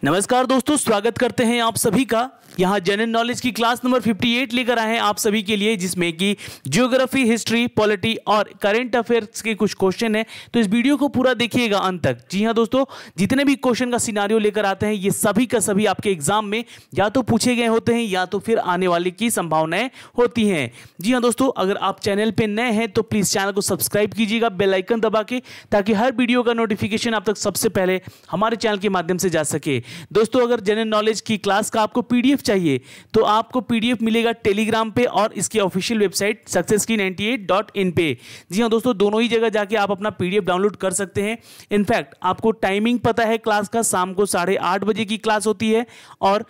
नमस्कार दोस्तों, स्वागत करते हैं आप सभी का। यहाँ जनरल नॉलेज की क्लास नंबर 58 लेकर आए हैं आप सभी के लिए, जिसमें कि ज्योग्राफी, हिस्ट्री, पॉलिटी और करंट अफेयर्स के कुछ क्वेश्चन हैं। तो इस वीडियो को पूरा देखिएगा अंत तक। जी हाँ दोस्तों, जितने भी क्वेश्चन का सिनारियो लेकर आते हैं ये सभी का सभी आपके एग्जाम में या तो पूछे गए होते हैं या तो फिर आने वाले की संभावनाएं होती हैं। जी हाँ दोस्तों, अगर आप चैनल पर नए हैं तो प्लीज़ चैनल को सब्सक्राइब कीजिएगा बेल आइकन दबा के, ताकि हर वीडियो का नोटिफिकेशन आप तक सबसे पहले हमारे चैनल के माध्यम से जा सके। दोस्तों, अगर जनरल नॉलेज की क्लास का आपको पीडीएफ चाहिए तो आपको पीडीएफ मिलेगा टेलीग्राम पे और इसकी ऑफिशियल वेबसाइट successkey98.in पे। जी हां दोस्तों, दोनों ही जगह जाके आप अपना पीडीएफ डाउनलोड कर सकते हैं। इनफैक्ट आपको टाइमिंग पता है क्लास का, शाम को 8:30 बजे की क्लास होती है और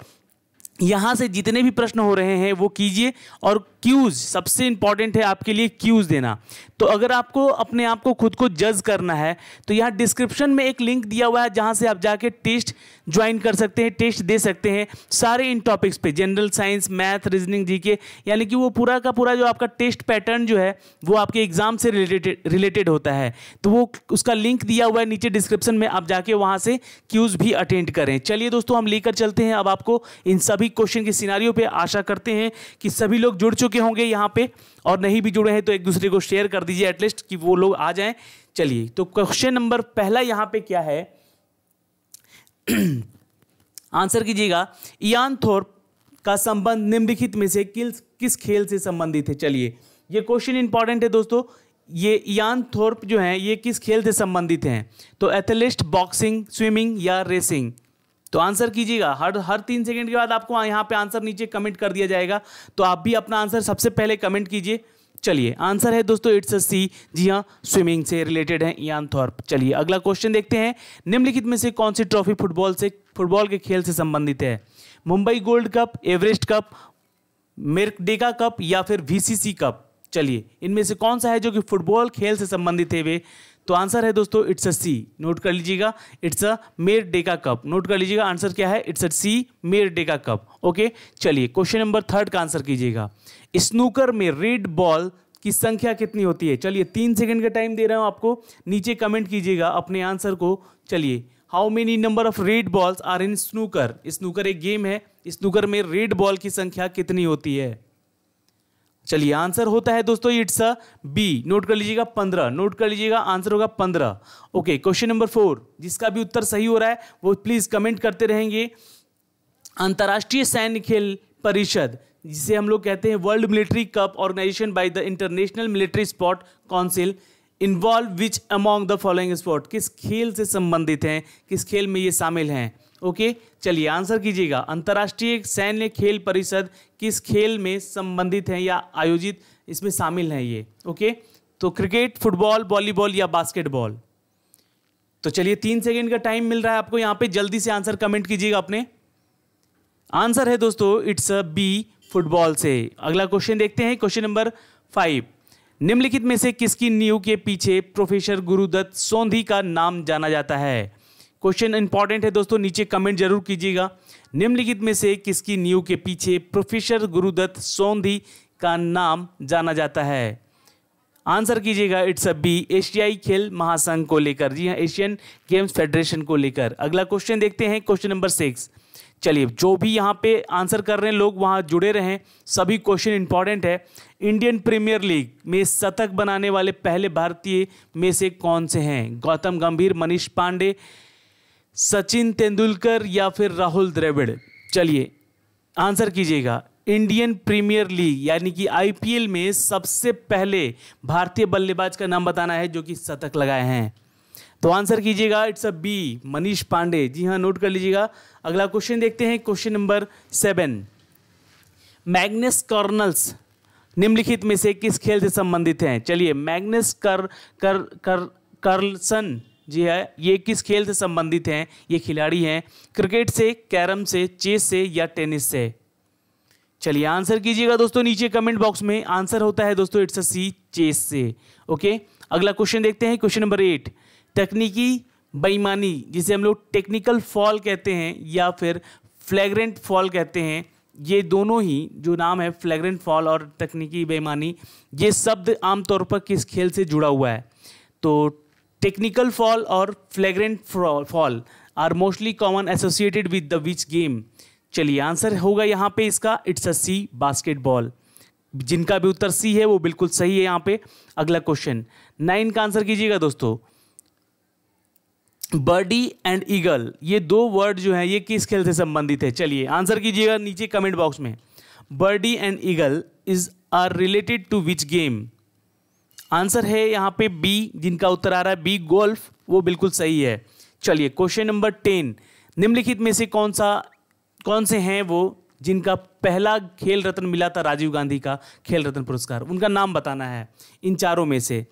यहां से जितने भी प्रश्न हो रहे हैं वो कीजिए। और क्यूज सबसे इंपॉर्टेंट है आपके लिए, क्यूज देना। तो अगर आपको अपने आप को खुद को जज करना है तो यहाँ डिस्क्रिप्शन में एक लिंक दिया हुआ है जहां से आप जाके टेस्ट ज्वाइन कर सकते हैं, टेस्ट दे सकते हैं सारे इन टॉपिक्स पे, general science, math, reasoning, GK, यानी कि वो पूरा का पूरा जो आपका टेस्ट पैटर्न जो है वो आपके एग्जाम से रिलेटेड होता है। तो वो उसका लिंक दिया हुआ है नीचे डिस्क्रिप्शन में, आप जाके वहां से क्यूज भी अटेंड करें। चलिए दोस्तों, हम लेकर चलते हैं अब आपको इन सभी क्वेश्चन के सिनारियो पे। आशा करते हैं कि सभी लोग जुड़ चुके होंगे यहाँ पे, और नहीं भी जुड़े हैं तो एक दूसरे को शेयर कर दीजिए एटलीस्ट कि वो लोग आ जाएं। चलिए, तो क्वेश्चन नंबर पहला यहाँ पे क्या है आंसर कीजिएगा। इयान थोर्प का संबंध निम्नलिखित में से किस खेल से संबंधित है? चलिए, ये क्वेश्चन इंपॉर्टेंट है दोस्तों। ये इयान थोर्प जो है ये किस खेल से संबंधित हैं? तो एथलीट, बॉक्सिंग, स्विमिंग या रेसिंग? तो आंसर कीजिएगा। हर 3 सेकंड के बाद आपको यहाँ पे आंसर नीचे कमेंट कर दिया जाएगा, तो आप भी अपना आंसर सबसे पहले कमेंट कीजिए। चलिए, आंसर है दोस्तों इट्स अ सी। जी हाँ, स्विमिंग से रिलेटेड है इयान थॉर्प। चलिए अगला क्वेश्चन देखते हैं। निम्नलिखित में से कौन सी ट्रॉफी फुटबॉल के खेल से संबंधित है? Mumbai gold cup, Everest cup, Merdeka cup या फिर वीसीसी कप? चलिए, इनमें से कौन सा है जो कि फुटबॉल खेल से संबंधित है वे? तो आंसर है दोस्तों इट्स अ सी। नोट कर लीजिएगा, it's a Merdeka cup. Note कर लीजिएगा, आंसर क्या है? It's a C, Merdeka cup. Okay, चलिए क्वेश्चन नंबर 3 का आंसर कीजिएगा। स्नूकर में रेड बॉल की संख्या कितनी होती है? चलिए 3 सेकंड का टाइम दे रहा हूं आपको, नीचे कमेंट कीजिएगा अपने आंसर को। चलिए, how many number of red balls are in snooker? Snooker एक गेम है, स्नूकर में रेड बॉल की संख्या कितनी होती है? चलिए, आंसर होता है दोस्तों इट्स अ बी। नोट कर लीजिएगा 15। नोट कर लीजिएगा, आंसर होगा 15। ओके, क्वेश्चन नंबर 4, जिसका भी उत्तर सही हो रहा है वो प्लीज कमेंट करते रहेंगे। अंतर्राष्ट्रीय सैन्य खेल परिषद, जिसे हम लोग कहते हैं world military cup organisation by the international military sport council, involve which among the following sport? किस खेल से संबंधित हैं? किस खेल में ये शामिल हैं? ओके, चलिए आंसर कीजिएगा। अंतर्राष्ट्रीय सैन्य खेल परिषद किस खेल में संबंधित है या आयोजित इसमें शामिल है ये? ओके, तो क्रिकेट, फुटबॉल, वॉलीबॉल या बास्केटबॉल? तो चलिए 3 सेकंड का टाइम मिल रहा है आपको यहाँ पे, जल्दी से आंसर कमेंट कीजिएगा अपने। आंसर है दोस्तों इट्स अ बी, फुटबॉल से। अगला क्वेश्चन देखते हैं, क्वेश्चन नंबर 5। निम्नलिखित में से किसकी नींव के पीछे प्रोफेसर गुरुदत्त सोंधी का नाम जाना जाता है? क्वेश्चन इंपॉर्टेंट है दोस्तों, नीचे कमेंट जरूर कीजिएगा। निम्नलिखित में से किसकी नींव के पीछे प्रोफेसर गुरुदत्त सोंधी का नाम जाना जाता है? आंसर कीजिएगा इट्स अ बी, एशियाई खेल महासंघ को लेकर। जी हाँ, एशियन गेम्स फेडरेशन को लेकर। अगला क्वेश्चन देखते हैं, क्वेश्चन नंबर 6। चलिए, जो भी यहाँ पे आंसर कर रहे हैं लोग वहाँ जुड़े रहें, सभी क्वेश्चन इंपॉर्टेंट है। इंडियन प्रीमियर लीग में शतक बनाने वाले पहले भारतीय में से कौन से हैं? गौतम गंभीर, मनीष पांडे, सचिन तेंदुलकर या फिर राहुल द्रविड़? चलिए आंसर कीजिएगा। इंडियन प्रीमियर लीग यानी कि आईपीएल में सबसे पहले भारतीय बल्लेबाज का नाम बताना है जो कि शतक लगाए हैं। तो आंसर कीजिएगा it's a B, Manish Pandey. जी हाँ, नोट कर लीजिएगा। अगला क्वेश्चन देखते हैं, क्वेश्चन नंबर 7। मैग्नस कार्लसन निम्नलिखित में से किस खेल से संबंधित हैं? चलिए, मैग्नस कार्लसन जी है, ये किस खेल से संबंधित हैं? ये खिलाड़ी हैं क्रिकेट से, कैरम से, चेस से या टेनिस से? चलिए आंसर कीजिएगा दोस्तों नीचे कमेंट बॉक्स में। आंसर होता है दोस्तों इट्स अ सी, चेस से। ओके, अगला क्वेश्चन देखते हैं, क्वेश्चन नंबर 8। तकनीकी बेईमानी, जिसे हम लोग टेक्निकल फॉल कहते हैं या फिर फ्लैग्रेंट फॉल कहते हैं, ये दोनों ही जो नाम है फ्लैग्रेंट फॉल और तकनीकी बेईमानी, ये शब्द आमतौर पर किस खेल से जुड़ा हुआ है? तो टेक्निकल फॉल और flagrant foul are mostly common associated with the which game. चलिए आंसर होगा यहाँ पे इसका इट्स अ सी, बास्केटबॉल। जिनका भी उत्तर सी है वो बिल्कुल सही है यहाँ पे। अगला क्वेश्चन 9 का आंसर कीजिएगा दोस्तों। बर्डी एंड ईगल, ये दो वर्ड जो है ये किस खेल से संबंधित है? चलिए आंसर कीजिएगा नीचे कमेंट बॉक्स में। Birdie and eagle is are related to which game? Answer है यहाँ पे बी, जिनका उत्तर आ रहा है बी, गोल्फ, वो बिल्कुल सही है। चलिए क्वेश्चन नंबर 10, निम्नलिखित में से कौन से हैं वो जिनका पहला खेल रत्न मिला था राजीव गांधी का खेल रत्न पुरस्कार? उनका नाम बताना है इन चारों में से।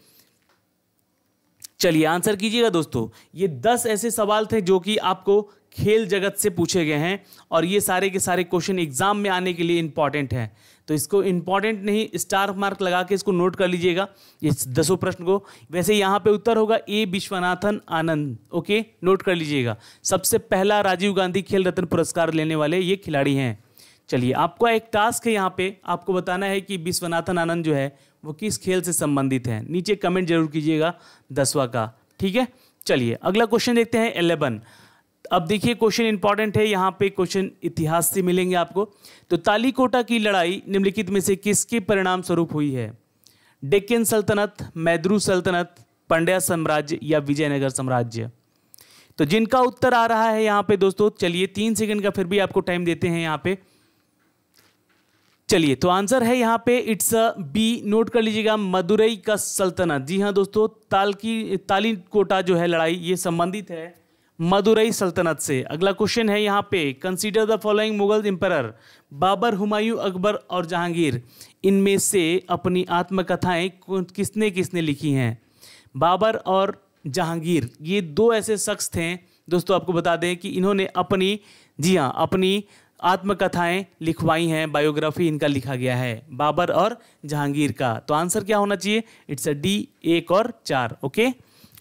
चलिए आंसर कीजिएगा दोस्तों। ये 10 ऐसे सवाल थे जो कि आपको खेल जगत से पूछे गए हैं और ये सारे के सारे क्वेश्चन एग्जाम में आने के लिए इंपॉर्टेंट हैं। तो इसको इंपॉर्टेंट नहीं, स्टार मार्क लगा के इसको नोट कर लीजिएगा ये 10 प्रश्न को। वैसे यहाँ पे उत्तर होगा ए, विश्वनाथन आनंद। ओके, नोट कर लीजिएगा। सबसे पहला राजीव गांधी खेल रत्न पुरस्कार लेने वाले ये खिलाड़ी हैं। चलिए आपको एक टास्क है यहाँ पे, आपको बताना है कि विश्वनाथन आनंद जो है वो किस खेल से संबंधित है। नीचे कमेंट जरूर कीजिएगा 10वां का, ठीक है। चलिए अगला क्वेश्चन देखते हैं 11। अब देखिए क्वेश्चन इंपॉर्टेंट है, यहाँ पे क्वेश्चन इतिहास से मिलेंगे आपको। तो तालीकोटा की लड़ाई निम्नलिखित में से किसके परिणाम स्वरूप हुई है? डेक्कन सल्तनत, मैद्रू सल्तनत, पांड्या साम्राज्य या विजयनगर साम्राज्य? तो जिनका उत्तर आ रहा है यहाँ पे दोस्तों, चलिए 3 सेकंड का फिर भी आपको टाइम देते हैं यहाँ पे। चलिए तो आंसर है यहाँ पे इट्स बी, नोट कर लीजिएगा, मदुरई का सल्तनत। जी हाँ दोस्तों, तालीकोटा जो है लड़ाई ये संबंधित है मदुरई सल्तनत से। अगला क्वेश्चन है यहाँ पे, consider the following Mughal emperor, Babur, Humayun, Akbar और जहांगीर, इनमें से अपनी आत्मकथाएं किसने किसने लिखी हैं? बाबर और जहांगीर ये दो ऐसे शख्स थे दोस्तों, आपको बता दें कि इन्होंने अपनी, जी हाँ, अपनी आत्मकथाएं लिखवाई हैं, बायोग्राफी इनका लिखा गया है बाबर और जहांगीर का। तो आंसर क्या होना चाहिए? इट्स अ डी, 1 और 4। ओके,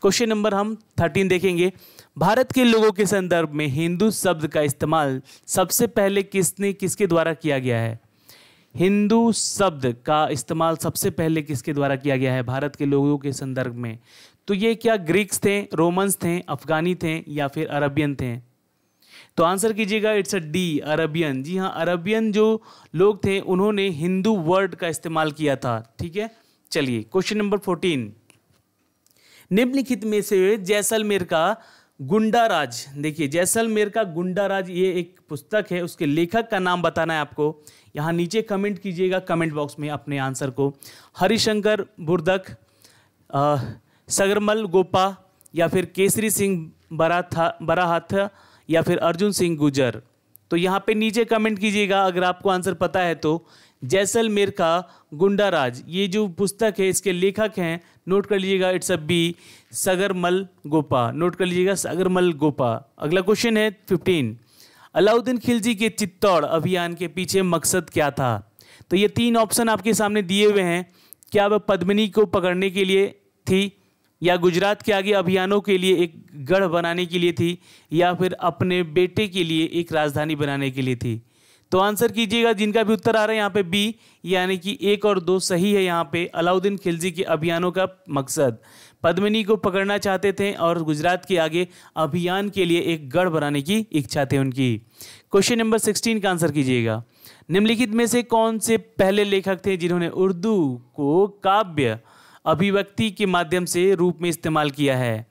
क्वेश्चन नंबर हम 13 देखेंगे। भारत के लोगों के संदर्भ में हिंदू शब्द का इस्तेमाल सबसे पहले किसके द्वारा किया गया है? हिंदू शब्द का इस्तेमाल सबसे पहले किसके द्वारा किया गया है भारत के लोगों के संदर्भ में? तो ये क्या ग्रीक्स थे, रोमन्स थे, अफगानी थे या फिर अरबियन थे? तो आंसर कीजिएगा इट्स अ डी, अरबियन। जी हाँ, अरबियन जो लोग थे उन्होंने हिंदू वर्ड का इस्तेमाल किया था, ठीक है। चलिए क्वेश्चन नंबर 14, निम्नलिखित में से जैसलमेर का गुंडा राज, देखिए जैसलमेर का गुंडा राज ये एक पुस्तक है, उसके लेखक का नाम बताना है आपको। यहाँ नीचे कमेंट कीजिएगा कमेंट बॉक्स में अपने आंसर को। हरिशंकर बुर्दक, सगरमल गोपा या फिर केसरी सिंह बराहाथ या फिर अर्जुन सिंह गुजर? तो यहाँ पे नीचे कमेंट कीजिएगा अगर आपको आंसर पता है तो। जैसलमेर का गुंडा राज ये जो पुस्तक है इसके लेखक हैं, नोट कर लीजिएगा it's a B, Sagarmal Gopa. Note कर लीजिएगा सगरमल गोपा। अगला क्वेश्चन है 15, अलाउद्दीन खिलजी के चित्तौड़ अभियान के पीछे मकसद क्या था? तो ये 3 ऑप्शन आपके सामने दिए हुए हैं। क्या वह पद्मिनी को पकड़ने के लिए थी, या गुजरात के आगे अभियानों के लिए एक गढ़ बनाने के लिए थी, या फिर अपने बेटे के लिए एक राजधानी बनाने के लिए थी? तो आंसर कीजिएगा, जिनका भी उत्तर आ रहा है यहाँ पे बी, यानी कि 1 और 2 सही है। यहाँ पे अलाउद्दीन खिलजी के अभियानों का मकसद पद्मिनी को पकड़ना चाहते थे और गुजरात के आगे अभियान के लिए एक गढ़ बनाने की इच्छा थी उनकी। क्वेश्चन नंबर 16 का आंसर कीजिएगा, निम्नलिखित में से कौन से पहले लेखक थे जिन्होंने उर्दू को काव्य अभिव्यक्ति के माध्यम से रूप में इस्तेमाल किया है?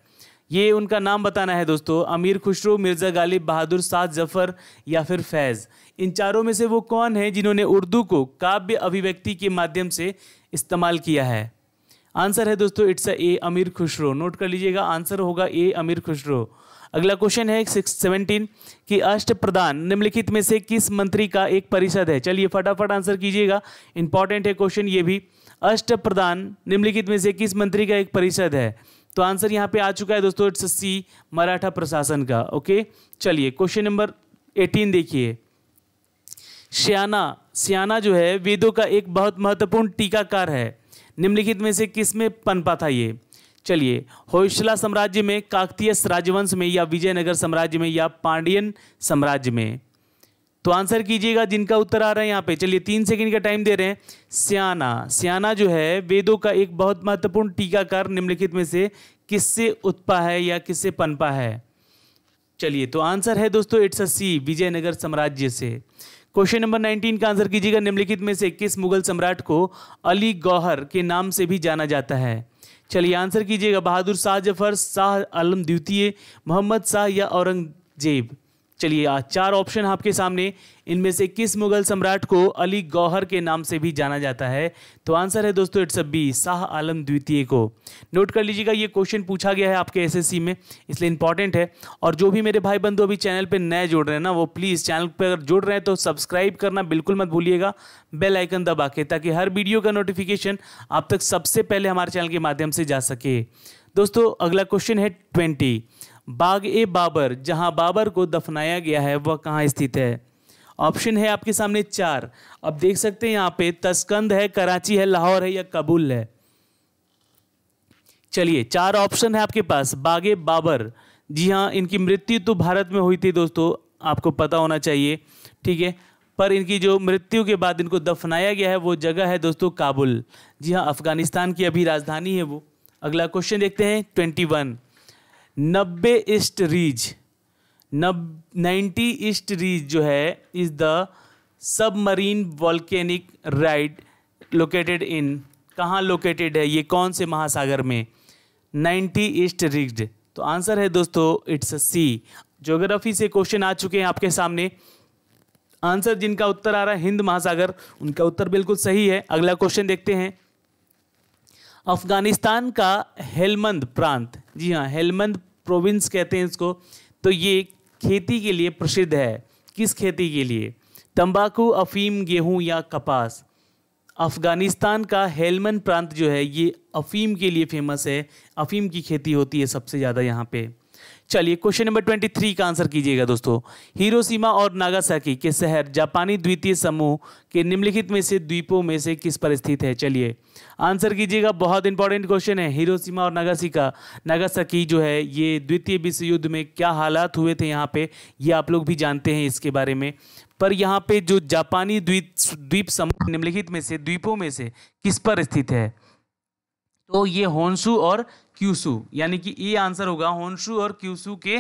ये उनका नाम बताना है दोस्तों, अमीर खुसरो, मिर्ज़ा गालिब, बहादुर शाह जफर या फिर फैज़। इन चारों में से वो कौन है जिन्होंने उर्दू को काव्य अभिव्यक्ति के माध्यम से इस्तेमाल किया है? आंसर है दोस्तों इट्स ए, अमीर खुसरो। नोट कर लीजिएगा, आंसर होगा ए, अमीर खुसरो। अगला क्वेश्चन है 17 कि अष्टप्रधान निम्नलिखित में से किस मंत्री का एक परिषद है? चलिए फटाफट आंसर कीजिएगा, इंपॉर्टेंट है क्वेश्चन ये भी। अष्टप्रधान निम्नलिखित में से किस मंत्री का एक परिषद है? तो आंसर यहाँ पे आ चुका है दोस्तों, इट्स सी, मराठा प्रशासन का। ओके, चलिए क्वेश्चन नंबर 18 देखिए। श्याना जो है वेदों का एक बहुत महत्वपूर्ण टीकाकार है, निम्नलिखित में से किसमें पनपा था ये? चलिए, होयसला साम्राज्य में, काकतीय राजवंश में या विजयनगर साम्राज्य में या पांड्यन साम्राज्य में? तो आंसर कीजिएगा, जिनका उत्तर आ रहा है यहाँ पे। चलिए 3 सेकंड का टाइम दे रहे हैं। श्याना जो है वेदों का एक बहुत महत्वपूर्ण टीकाकार निम्नलिखित में से किससे उत्पा है या किससे पनपा है? चलिए, तो आंसर है दोस्तों इट्स अ सी, विजयनगर साम्राज्य से। क्वेश्चन नंबर 19 का आंसर कीजिएगा, निम्नलिखित में से किस मुगल सम्राट को अली गौहर के नाम से भी जाना जाता है? चलिए आंसर कीजिएगा, बहादुर शाह जफर, शाह आलम द्वितीय, मोहम्मद शाह या औरंगजेब। चलिए, आज 4 ऑप्शन आपके सामने, इनमें से किस मुगल सम्राट को अली गौहर के नाम से भी जाना जाता है? तो आंसर है दोस्तों it's a B, Shah Alam द्वितीय को। नोट कर लीजिएगा, ये क्वेश्चन पूछा गया है आपके एसएससी में, इसलिए इंपॉर्टेंट है। और जो भी मेरे भाई बंधु अभी चैनल पे नए जुड़ रहे हैं ना, वो प्लीज़ चैनल पर अगर जुड़ रहे हैं तो सब्सक्राइब करना बिल्कुल मत भूलिएगा, बेल आइकन दबा के, ताकि हर वीडियो का नोटिफिकेशन आप तक सबसे पहले हमारे चैनल के माध्यम से जा सके। दोस्तों अगला क्वेश्चन है 20, बाग-ए-बाबर जहां बाबर को दफनाया गया है वह कहाँ स्थित है? ऑप्शन है आपके सामने 4। अब देख सकते हैं यहाँ पे तस्कंद है, कराची है, लाहौर है या काबुल है। चलिए 4 ऑप्शन है आपके पास। बाग-ए-बाबर, जी हाँ, इनकी मृत्यु तो भारत में हुई थी दोस्तों, आपको पता होना चाहिए, ठीक है। पर इनकी जो मृत्यु के बाद इनको दफनाया गया है वो जगह है दोस्तों काबुल, जी हाँ, अफगानिस्तान की अभी राजधानी है वो। अगला क्वेश्चन देखते हैं 21, 90 ईस्ट रीज, 90 ईस्ट रीज जो है is the submarine volcanic ride located in, कहाँ लोकेटेड है ये, कौन से महासागर में? 90 ईस्ट रीज, तो आंसर है दोस्तों इट्स सी। ज्योग्राफी से क्वेश्चन आ चुके हैं आपके सामने, आंसर जिनका उत्तर आ रहा है हिंद महासागर, उनका उत्तर बिल्कुल सही है। अगला क्वेश्चन देखते हैं, अफगानिस्तान का हेलमंद प्रांत, जी हाँ, हेलमंद प्रोविंस कहते हैं इसको, तो ये खेती के लिए प्रसिद्ध है। किस खेती के लिए? तंबाकू, अफीम, गेहूं या कपास? अफगानिस्तान का हेलमंद प्रांत जो है ये अफीम के लिए फेमस है, अफीम की खेती होती है सबसे ज़्यादा यहाँ पे। चलिए क्वेश्चन नंबर 23 का आंसर कीजिएगा दोस्तों, हिरोशिमा और नागासाकी के शहर जापानी द्वीपीय समूह के निम्नलिखित में से द्वीपों में से किस पर स्थित है? चलिए आंसर कीजिएगा, बहुत इंपॉर्टेंट क्वेश्चन है। हिरोशिमा और नागासाकी जो है ये द्वितीय विश्व युद्ध में क्या हालात हुए थे यहाँ पे, ये आप लोग भी जानते हैं इसके बारे में। पर यहाँ पे जो जापानी द्वीप समूह निम्नलिखित में से द्वीपों में से किस पर स्थित है? तो ये होन्शु और क्यूशु, यानी कि ये आंसर होगा होन्शु और क्यूशु के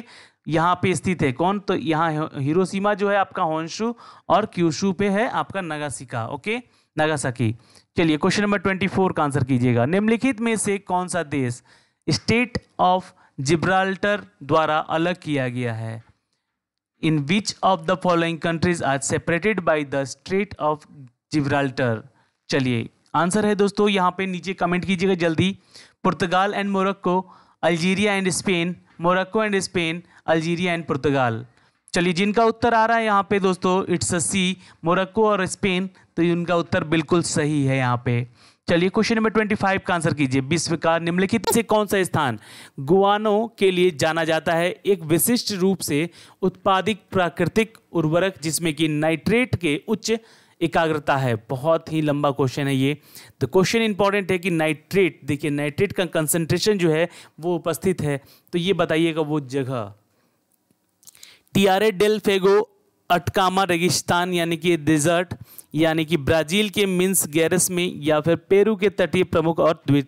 यहाँ पे स्थित है। कौन? तो यहाँ हिरोशिमा जो है आपका होन्शु और क्यूशु पे है आपका नागासाकी, ओके, नागासाकी। चलिए क्वेश्चन नंबर 24 का आंसर कीजिएगा, निम्नलिखित में से कौन सा देश स्टेट ऑफ जिब्राल्टर द्वारा अलग किया गया है? In which of the following countries are separated by the strait of Gibraltar? चलिए आंसर है दोस्तों, यहाँ पे नीचे कमेंट कीजिएगा जल्दी, Portugal and Morocco, Algeria and Spain, Morocco and Spain, Algeria and Portugal. चलिए जिनका उत्तर आ रहा है यहाँ पे दोस्तों इट्स अ सी, मोरक्को और स्पेन, तो उनका उत्तर बिल्कुल सही है यहाँ पे। चलिए क्वेश्चन नंबर 25 का आंसर कीजिए, विश्व का निम्नलिखित से कौन सा स्थान गुआनो के लिए जाना जाता है? एक विशिष्ट रूप से उत्पादित प्राकृतिक उर्वरक जिसमें कि नाइट्रेट के उच्च एकाग्रता है। बहुत ही लंबा क्वेश्चन है ये, तो क्वेश्चन इंपॉर्टेंट है कि नाइट्रेट, देखिए नाइट्रेट का कंसंट्रेशन जो है वो उपस्थित है, तो ये बताइएगा वो जगह। टियारे डेल फेगो, अटकामा रेगिस्तान यानी कि डिजर्ट, यानी कि ब्राजील के मिन्स गैरस में, या फिर पेरू के तटीय प्रमुख और द्वीप